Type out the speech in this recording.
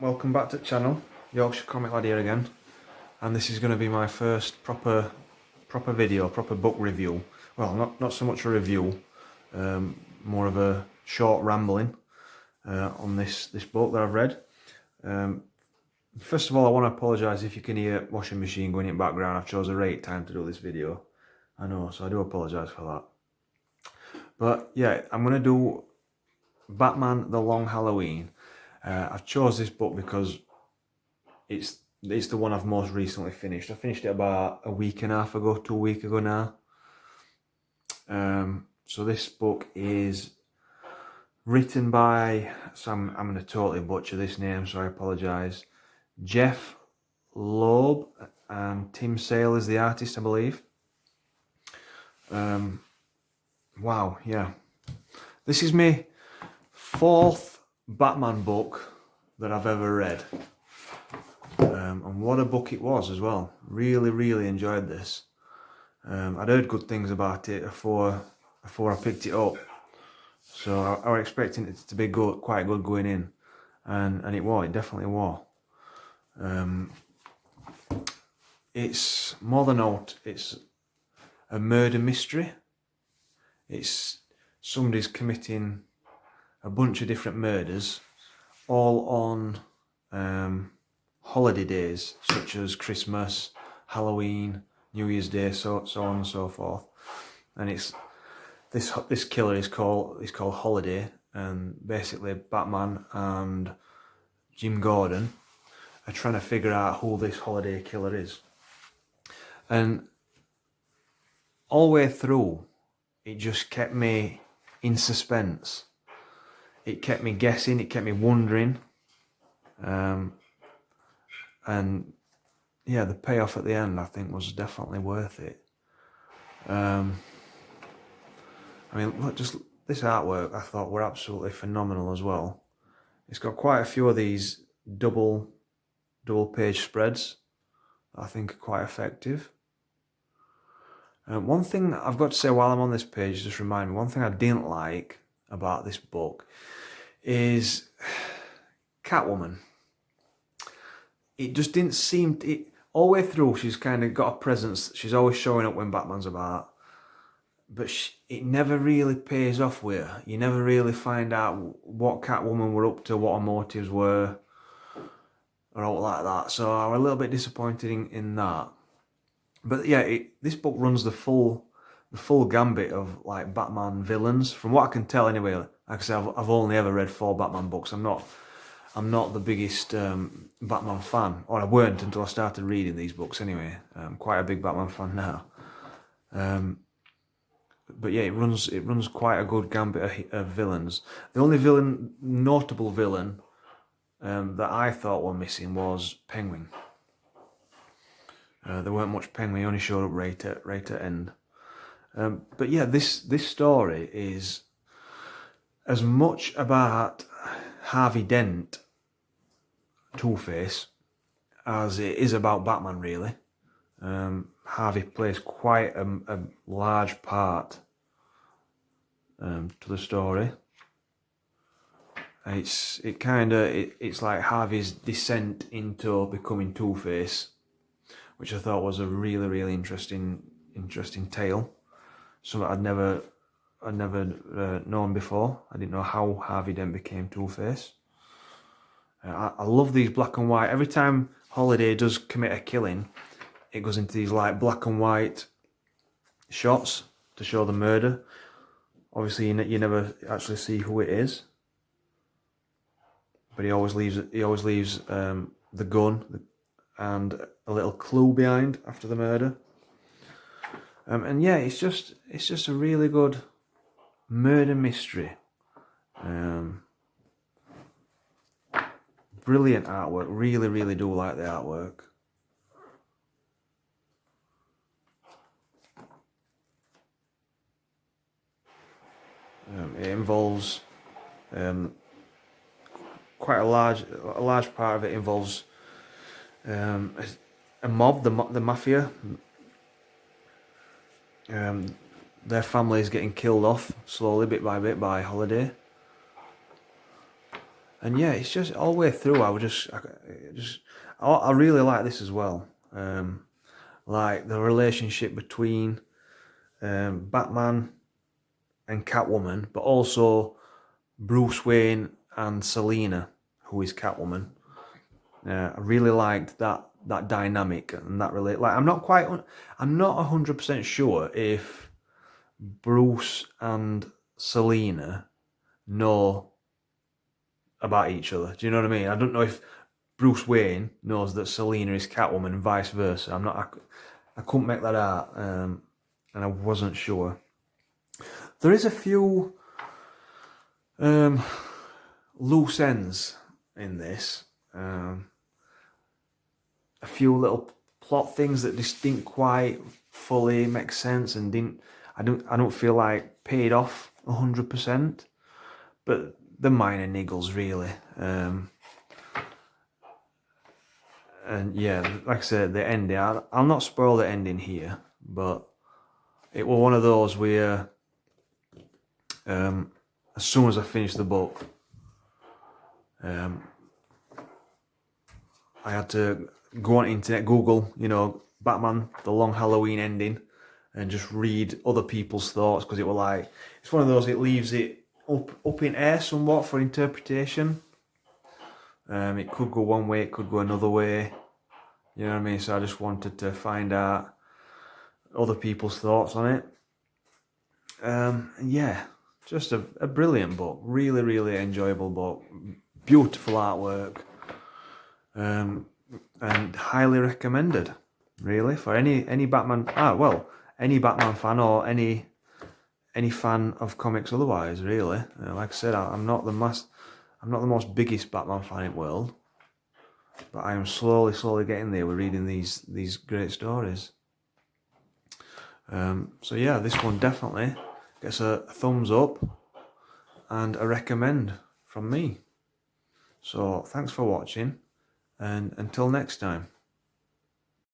Welcome back to the channel, Yorkshire Comic Lad here again, and this is going to be my first proper video, proper book review. Well, not so much a review, more of a short rambling on this book that I've read. First of all, I want to apologise if you can hear washing machine going in the background. I've chose a late time to do this video, I know, so I do apologise for that. But yeah, I'm going to do Batman The Long Halloween. I've chose this book because it's the one I've most recently finished. I finished it about a week and a half ago, 2 weeks ago now. So this book is written by, so I'm going to totally butcher this name, so I apologise, Jeff Loeb, and Tim Sale is the artist, I believe. Wow, yeah. This is my fourth Batman book that I've ever read. And what a book it was as well. Really enjoyed this. I'd heard good things about it before I picked it up. So I was expecting it to be good, quite good going in. And it was, it definitely was. It's more than out, it's a murder mystery. It's somebody's committing a bunch of different murders, all on holiday days such as Christmas, Halloween, New Year's Day, so on and so forth. And it's this killer is called Holiday, and basically Batman and Jim Gordon are trying to figure out who this Holiday killer is. And all the way through, it just kept me in suspense. It kept me guessing, it kept me wondering. And yeah, the payoff at the end, I think, was definitely worth it. I mean, look, just this artwork I thought were absolutely phenomenal as well. It's got quite a few of these double page spreads that I think are quite effective. One thing I've got to say while I'm on this page, just remind me, one thing I didn't like about this book is Catwoman. It just didn't seem, all the way through she's kind of got a presence, she's always showing up when Batman's about, but it never really pays off with her. You never really find out what Catwoman were up to, what her motives were, or all like that. So I was a little bit disappointed in that. But yeah, this book runs the full gambit of like Batman villains. From what I can tell anyway, like I say, I've only ever read 4 Batman books. I'm not the biggest Batman fan, or I weren't until I started reading these books anyway. I'm quite a big Batman fan now. But yeah, it runs quite a good gambit of villains. The only notable villain that I thought were missing was Penguin. There weren't much Penguin, he only showed up right at end. But yeah, this story is as much about Harvey Dent, Two-Face, as it is about Batman, really. Harvey plays quite a large part to the story. It's like Harvey's descent into becoming Two-Face, which I thought was a really interesting tale. Something I'd never known before. I didn't know how Harvey Dent became Two-Face. I love these black and white. Every time Holiday does commit a killing, it goes into these like black and white shots to show the murder. Obviously, you never actually see who it is, but he always leaves the gun and a little clue behind after the murder. And yeah, it's just a really good murder mystery. Brilliant artwork. Really do like the artwork. It involves quite a large part of it involves a mob, the mafia. their family is getting killed off slowly, bit by bit, by Holiday. And yeah, it's just all the way through. I really like this as well. Like the relationship between Batman and Catwoman, but also Bruce Wayne and Selina, who is Catwoman. I really liked that dynamic and that relate. Like I'm not 100% sure if Bruce and Selina know about each other. Do you know what I mean? I don't know if Bruce Wayne knows that Selina is Catwoman and vice versa. I couldn't make that out, and I wasn't sure. There is a few loose ends in this. A few little plot things that just didn't quite fully make sense and I don't feel like paid off 100%. But the minor niggles really. And yeah, like I said, the ending, I'll not spoil the ending here, but it was one of those where as soon as I finished the book, I had to go on internet, Google, Batman, the long Halloween ending, and just read other people's thoughts, because it's one of those, it leaves it up in air somewhat for interpretation. It could go one way, it could go another way. You know what I mean? So I just wanted to find out other people's thoughts on it. Yeah, just a brilliant book. Really, really enjoyable book. Beautiful artwork. And highly recommended, really, for any Batman. Any Batman fan or any fan of comics otherwise. Really, like I said, I'm not the most biggest Batman fan in the world, but I am slowly getting there with reading these great stories. So yeah, this one definitely gets a thumbs up and a recommend from me. So thanks for watching, and until next time.